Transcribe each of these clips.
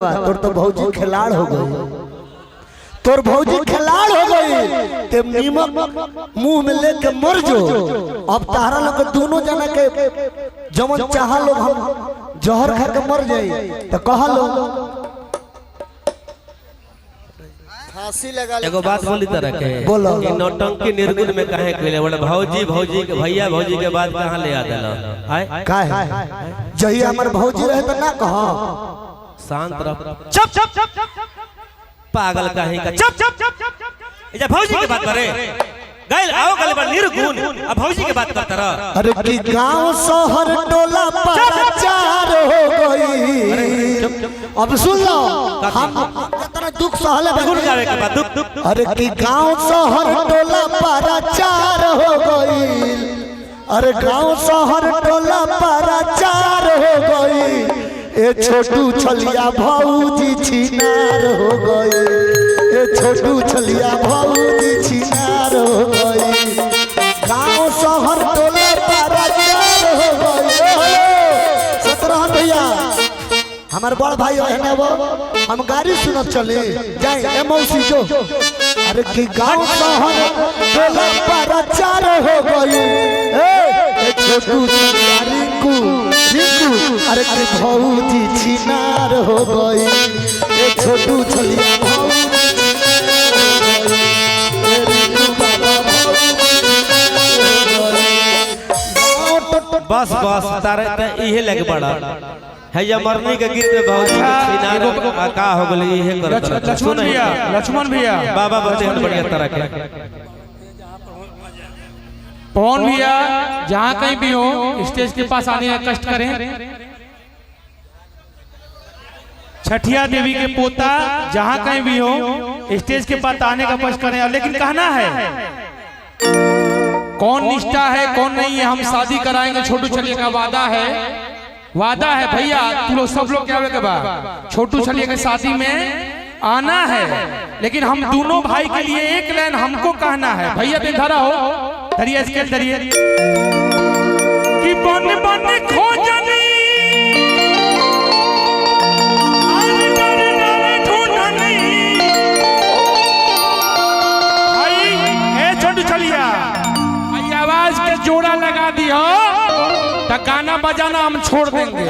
तोर तो भौजी खिलाड़ हो गई, तोर भौजी खिलाड़ हो गई, ते नीमक मुंह में लेके मर जो। अब तारा लोग दोनों जना के जमन चाह लोग हम जहर खा के मर जाई तो कहा लो फांसी लगा। एगो बात बोली तरह के बोलो कि नौटंकी निर्गुण में काहे कइले बोले भौजी भौजी के भैया भौजी के बाद कहां ले आ देला आय काहे जही हमर भौजी रहे तो ना कहा शांत रह चुप चुप चुप पागल काहे का चुप चुप चुप ए जा भौजी के बात करे गइल आओ गले बा निर्गुण अब भौजी के बात करता रह। अरे कि गांव शहर टोला पराचार हो गई। अब सुन लो हम इतना दुख सहले गुण गावे के बाद दुख दुख अरे कि गांव शहर टोला पराचार हो गई। अरे गांव शहर टोला पराचार हो गई। ए छोटू छलिया भौजी छिनार हो गई। ए छोटू छलिया भौजी छिनार हो गई। गांव शहर टोला पराचार हो गई। सतरह भैया हमार बड़ भाई है वो हम गाड़ी सुनत चले जाए ए मौसी जो। अरे कि गांव शहर टोला पराचार हो गई। ए छोटू छलिया रिंकू रिंकू अरे कि भौजी छिनार हो गई। ए छोटू छलिया भौजी बस बस तारे इहे लगे बड़ा है या मरनी के गीत में भौजी छिनार का हो गली इहे करत लक्ष्मण भैया बाबा बहुत बढ़िया तरह के पवन भैया जहाँ कहीं भी हो स्टेज के पास आने का कष्ट करें। छठिया देवी के पोता जहाँ कहीं भी हो स्टेज के पास आने का कष्ट करें। लेकिन कहना है कौन निष्ठा है कौन नहीं है हम शादी कराएंगे छोटू छलिया का वादा है भैया तुम लोग सब लोग क्या के बाद छोटू छलिया के शादी में आना है। लेकिन हम दोनों भाई के लिए एक लाइन हमको कहना है भैया दिन धरा हो धरिए स्केल धरिए कि बन बन खोजनी भाई ए छोटू छलिया भाई आवाज के जोड़ा लगा दियो तो गाना बजाना हम छोड़ देंगे।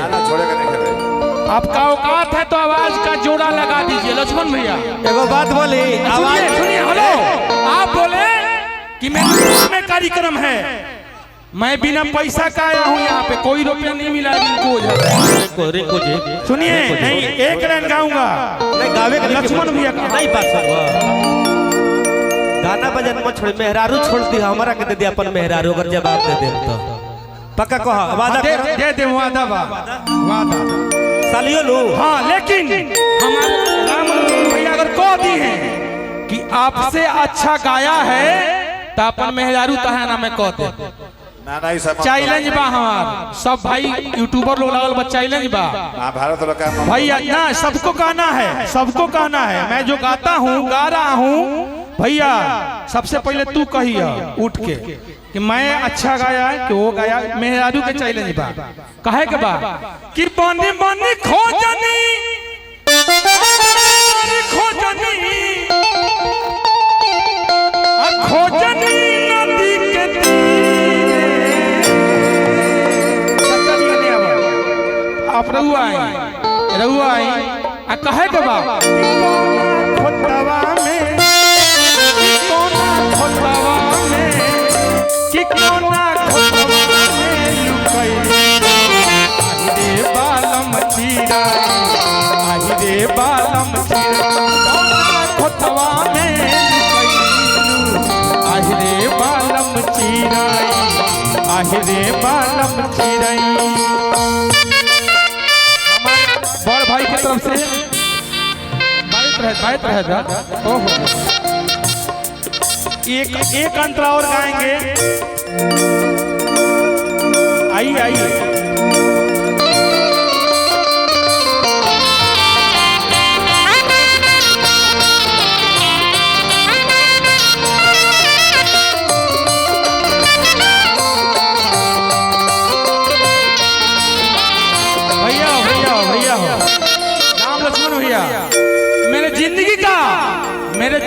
आपका औकात है तो आवाज का जोड़ा लगा दीजिए। लक्ष्मण भैया एगो बात बोली आवाज सुनिए हेलो आप बोले कि मेरे में कार्यक्रम है मैं बिना पैसा का आया हूँ यहाँ पे कोई रुपया नहीं मिला रिंकू जी सुनिए नहीं एक लाइन गाऊंगा नहीं गावे के लक्ष्मण भैया का नहीं बात सुन गाना बजाना मत छोड़ मेहरारू छोड़ दी हमारा के दे दे अपन मेहरारू अगर जवाब दे दे तो पक्का कहो वादा दे वादा वादा सालियो लो हाँ लेकिन हमारे राम भैया अगर कह दी है कि आपसे अच्छा गाया है तो अपन मेहरारू तहाना में कह दे चैलेंज बा हमार सब भाई यूट्यूबर लोग लगल बा चैलेंज बा भारत भैया ना सबको कहना है मैं जो गाता हूँ गा रहा हूँ भैया सबसे पहले तू कही उठ के कि मैं अच्छा गाया है कि वो गाया मेहरारू के चैलेंज बा कहे के बा कि बनी बनी खोजनी खोजनी नदी के तीरे आप रहुआ आई आ कहे के बा खोतवा में कि कोना खोतवा में लुकई आहि रे बालम चीरा आहि रे बालम चीरा कोना खोतवा में लुकई आहि रे बालम चीरा आहि रे बालम चीरई। बड़ भाई की तरफ से बात रहेगा ओहो एक अंतरा और गाएंगे आइए भैया भैया भैया हो राम लक्ष्मण भैया मेरे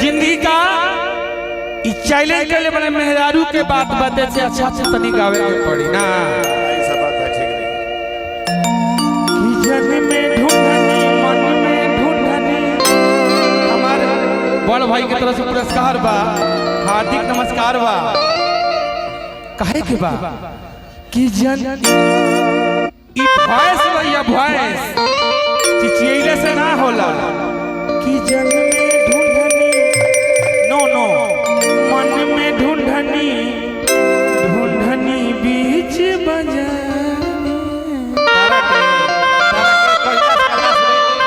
जिंदगी का चैलेंज के लिए बने मेहरारू के बात बातें से अच्छा तनी गावे के पड़ी ना। ऐसा बात है ठीक नहीं। कि जन में ढूंढनी मन में ढूंढनी। हमारे बड़ भाई की तरफ से पुरस्कार बा, हार्दिक नमस्कार बा। काहे के बा कि जन ई वॉइस भैया वॉइस चिचियले से ना होला। कि जन में ढूंढनी नो मन में ढूंढनी बीच बजानी।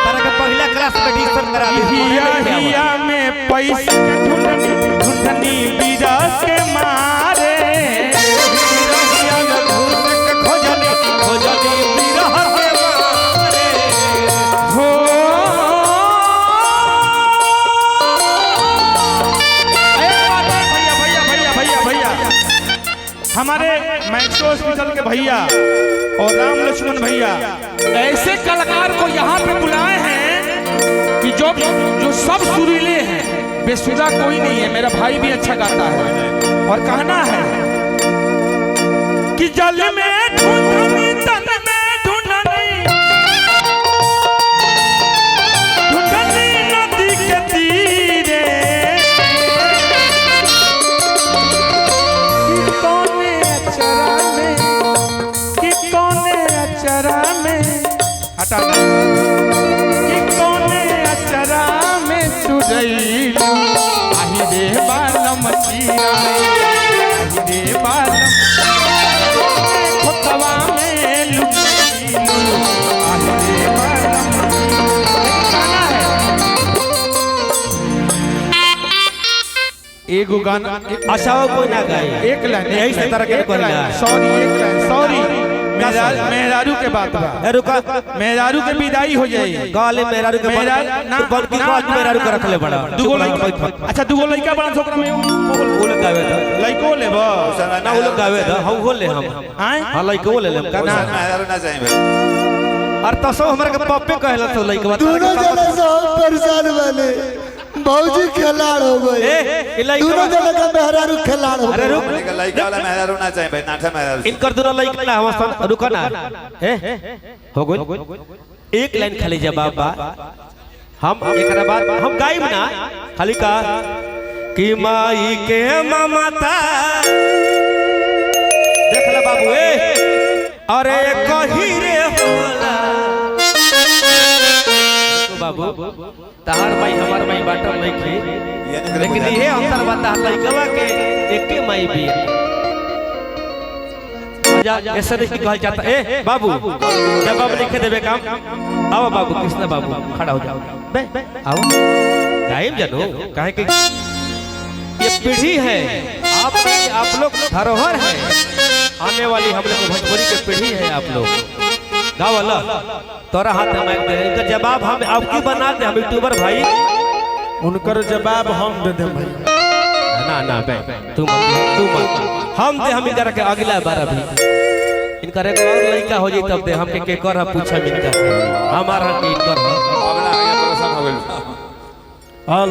तारा के पहला क्लास में एडमिशन करा दी। हिया में पैसा ढूंढनी बीरा के मारे। हिया में घूस के खोजनी बीरा के मारे। हो भैया हमारे मैक्सो हॉस्पिटल के भैया और राम लक्ष्मण भैया ऐसे कलाकार को यहाँ पे बुलाए हैं कि जो सब सुरीले हैं, बेसुरा कोई नहीं है। मेरा भाई भी अच्छा गाता है और कहना है कि जल में ढूंढनी तन में ढूंढनी नदी के तीरे। कि कोने अचरा में सुरैलू। आही रे बालम चीरा आही रे बालम खोतवा में लुकीलू। आही रे बालम गाना है एगो गाना अच्छा कोई ना गाए। एक लाइन यही से तरह के कोई ना। सॉरी मेहरारू के बात बा। रुका मेहरारू के विदाई हो जाई। गाले मेहरारू के मेहरारू के रख ले बड़ा दुगो लइका। अच्छा दुगो लइका बड़ा छोकरा में वो लोग गावे था लइको लेबो ना। वो लोग गावे था हम ले हम हैं हां लइको ले लेम का ना मेहरारू ना चाहिए। और तो सब हमरा के पप्पे कहला तो लइका दोनों जने सब परेशान बने। भौजी खिलाड़ हो गए। दोनों जने का मेहरारू खिलाड़ हो अरे गए। रुक लड़का वाला मेहरारू ना चाहिए भाई, नाठा मेहरारू। इनकर दोनों लइका ना हम रुका ना हो गइल। एक लाइन खाली जवाब बा। हम एकरा बाद हम गाइब ना खाली का कि माई के ममता देख ले बाबू अरे कही रे होला बाबू तहार माई हमार माई बाटल नहीं थी, लेकिन ये अंतर बता लइकवा के एके माई भी ऐसा नहीं कहल जाता। ए बाबू जब आप लिखे देवे काम आओ बाबू कृष्णा बाबू खड़ा हो जाओ बे आओ गायब जानो काहे कि ये पीढ़ी है आप लोग धरोहर है आने वाली हम लोग भोजपुरी की पीढ़ी है। आप लोग गाओ वाला तोरा हाथ में माइक दे इनका जवाब हम आपकी बना दे। हम यूट्यूबर भाई उनकर जवाब हम दे दे भाई। ना ना बे तू मत हम दे हम इनका के अगला बार अभी इनका एक और लड़का हो जाई तब दे हमके के कर पूछा इनका हमारा की कर अगला आगे परेशान हो गइल। हेलो